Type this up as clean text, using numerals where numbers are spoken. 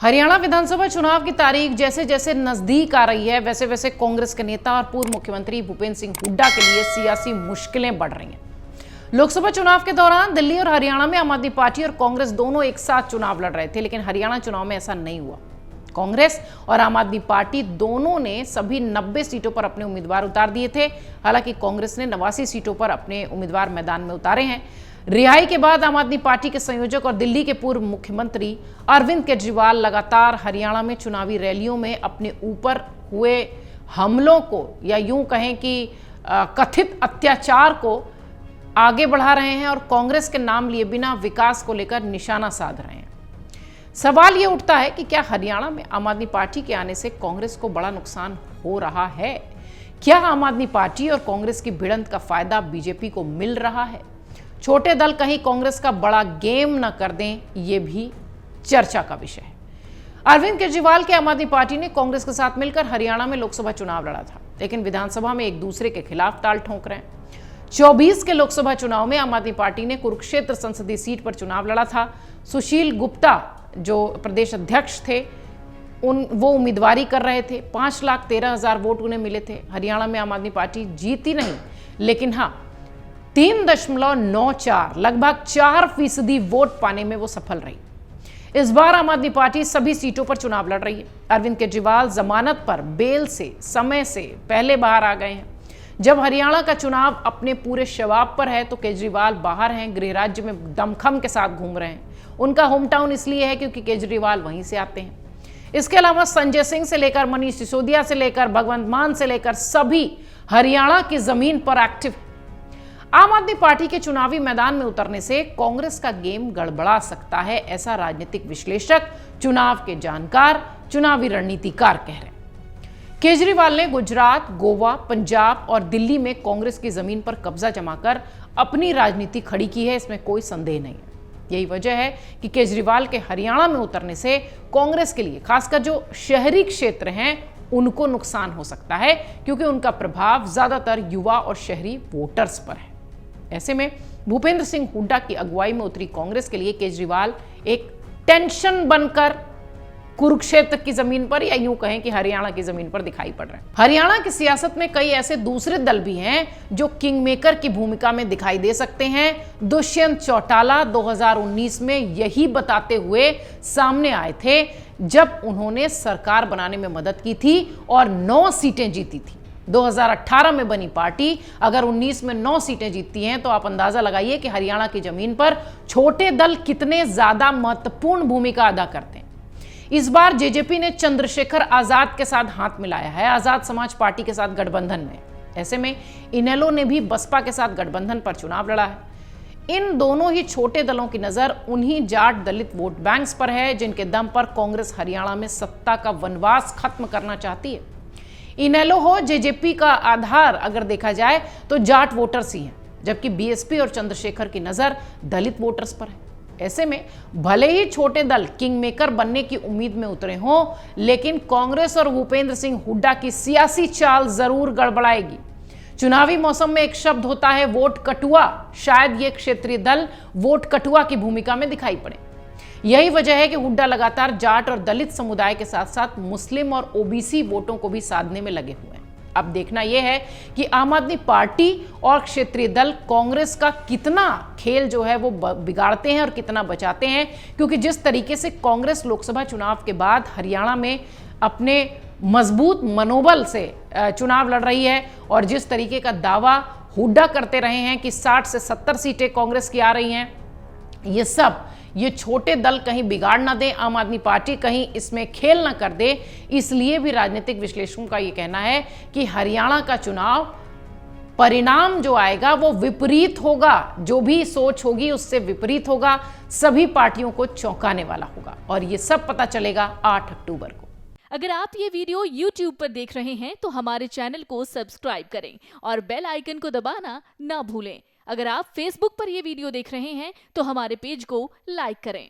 हरियाणा विधानसभा चुनाव की तारीख जैसे जैसे नजदीक आ रही है, वैसे वैसे कांग्रेस के नेता और पूर्व मुख्यमंत्री भूपेंद्र सिंह हुड्डा के लिए सियासी मुश्किलें बढ़ रही हैं। लोकसभा चुनाव के दौरान दिल्ली और हरियाणा में आम आदमी पार्टी और कांग्रेस दोनों एक साथ चुनाव लड़ रहे थे, लेकिन हरियाणा चुनाव में ऐसा नहीं हुआ। कांग्रेस और आम आदमी पार्टी दोनों ने सभी 90 सीटों पर अपने उम्मीदवार उतार दिए थे। हालांकि कांग्रेस ने 89 सीटों पर अपने उम्मीदवार मैदान में उतारे हैं। रिहाई के बाद आम आदमी पार्टी के संयोजक और दिल्ली के पूर्व मुख्यमंत्री अरविंद केजरीवाल लगातार हरियाणा में चुनावी रैलियों में अपने ऊपर हुए हमलों को, या यूं कहें कि कथित अत्याचार को आगे बढ़ा रहे हैं और कांग्रेस के नाम लिए बिना विकास को लेकर निशाना साध रहे हैं। सवाल यह उठता है कि क्या हरियाणा में आम आदमी पार्टी के आने से कांग्रेस को बड़ा नुकसान हो रहा है? क्या आम आदमी पार्टी और कांग्रेस की भिड़ंत का फायदा बीजेपी को मिल रहा है? छोटे दल कहीं कांग्रेस का बड़ा गेम न कर दें, यह भी चर्चा का विषय है। अरविंद केजरीवाल के आम आदमी पार्टी ने कांग्रेस के साथ मिलकर हरियाणा में लोकसभा चुनाव लड़ा था, लेकिन विधानसभा में एक दूसरे के खिलाफ ताल ठोंक रहे हैं। 24 के लोकसभा चुनाव में आम आदमी पार्टी ने कुरुक्षेत्र संसदीय सीट पर चुनाव लड़ा था। सुशील गुप्ता जो प्रदेश अध्यक्ष थे, वो उम्मीदवारी कर रहे थे। 5,13,000 वोट उन्हें मिले थे। हरियाणा में आम आदमी पार्टी जीती नहीं, लेकिन हाँ 3.94 लगभग 4% वोट पाने में वो सफल रही। इस बार आम आदमी पार्टी सभी सीटों पर चुनाव लड़ रही है। अरविंद केजरीवाल जमानत पर बेल से समय से पहले बाहर आ गए हैं। जब हरियाणा का चुनाव अपने पूरे शबाब पर है तो केजरीवाल बाहर हैं, गृह राज्य में दमखम के साथ घूम रहे हैं। उनका होम टाउन इसलिए है क्योंकि केजरीवाल वहीं से आते हैं। इसके अलावा संजय सिंह से लेकर मनीष सिसोदिया से लेकर भगवंत मान से लेकर सभी हरियाणा की जमीन पर एक्टिव। आम आदमी पार्टी के चुनावी मैदान में उतरने से कांग्रेस का गेम गड़बड़ा सकता है, ऐसा राजनीतिक विश्लेषक, चुनाव के जानकार, चुनावी रणनीतिकार कह रहे हैं। केजरीवाल ने गुजरात, गोवा, पंजाब और दिल्ली में कांग्रेस की जमीन पर कब्जा जमाकर अपनी राजनीति खड़ी की है, इसमें कोई संदेह नहीं है। यही वजह है कि केजरीवाल के हरियाणा में उतरने से कांग्रेस के लिए, खासकर जो शहरी क्षेत्र हैं, उनको नुकसान हो सकता है, क्योंकि उनका प्रभाव ज्यादातर युवा और शहरी वोटर्स पर है। ऐसे में भूपेंद्र सिंह हुड्डा की अगुवाई में उतरी कांग्रेस के लिए केजरीवाल एक टेंशन बनकर कुरुक्षेत्र की जमीन पर, या यूं कहें कि हरियाणा की जमीन पर दिखाई पड़ रहे हैं। हरियाणा की सियासत में कई ऐसे दूसरे दल भी हैं जो किंगमेकर की भूमिका में दिखाई दे सकते हैं। दुष्यंत चौटाला 2019 में यही बताते हुए सामने आए थे, जब उन्होंने सरकार बनाने में मदद की थी और 9 सीटें जीती थी। 2018 में बनी पार्टी अगर 19 में 9 सीटें जीतती हैं तो आप अंदाजा लगाइए कि हरियाणा की जमीन पर छोटे दल कितने ज्यादा महत्वपूर्ण भूमिका अदा करते हैं। इस बार जेजेपी ने चंद्रशेखर आजाद के साथ हाथ मिलाया है, आजाद समाज पार्टी के साथ गठबंधन में। ऐसे में इनेलो ने भी बसपा के साथ गठबंधन पर चुनाव लड़ा है। इन दोनों ही छोटे दलों की नजर उन्हीं जाट दलित वोट बैंक्स पर है जिनके दम पर कांग्रेस हरियाणा में सत्ता का वनवास खत्म करना चाहती है। इनेलो हो जेजेपी का आधार अगर देखा जाए तो जाट वोटर्स ही हैं, जबकि बीएसपी और चंद्रशेखर की नजर दलित वोटर्स पर है। ऐसे में भले ही छोटे दल किंगमेकर बनने की उम्मीद में उतरे हों, लेकिन कांग्रेस और भूपेंद्र सिंह हुड्डा की सियासी चाल जरूर गड़बड़ाएगी। चुनावी मौसम में एक शब्द होता है वोट कटुआ। शायद ये क्षेत्रीय दल वोट कटुआ की भूमिका में दिखाई पड़े। यही वजह है कि हुड्डा लगातार जाट और दलित समुदाय के साथ साथ मुस्लिम और ओबीसी वोटों को भी साधने में लगे हुए हैं। अब देखना यह है कि आम आदमी पार्टी और क्षेत्रीय दल कांग्रेस का कितना खेल जो है वो बिगाड़ते हैं और कितना बचाते हैं, क्योंकि जिस तरीके से कांग्रेस लोकसभा चुनाव के बाद हरियाणा में अपने मजबूत मनोबल से चुनाव लड़ रही है और जिस तरीके का दावा हुड्डा करते रहे हैं कि 60 से 70 सीटें कांग्रेस की आ रही हैं, ये छोटे दल कहीं बिगाड़ ना दे, आम आदमी पार्टी कहीं इसमें खेल ना कर दे। इसलिए भी राजनीतिक विश्लेषकों का ये कहना है कि हरियाणा का चुनाव परिणाम जो आएगा वो विपरीत होगा। जो भी सोच होगी उससे विपरीत होगा, सभी पार्टियों को चौंकाने वाला होगा और ये सब पता चलेगा 8 अक्टूबर को। अगर आप ये वीडियो YouTube पर देख रहे हैं तो हमारे चैनल को सब्सक्राइब करें और बेल आइकन को दबाना ना भूलें। अगर आप Facebook पर ये वीडियो देख रहे हैं तो हमारे पेज को लाइक करें।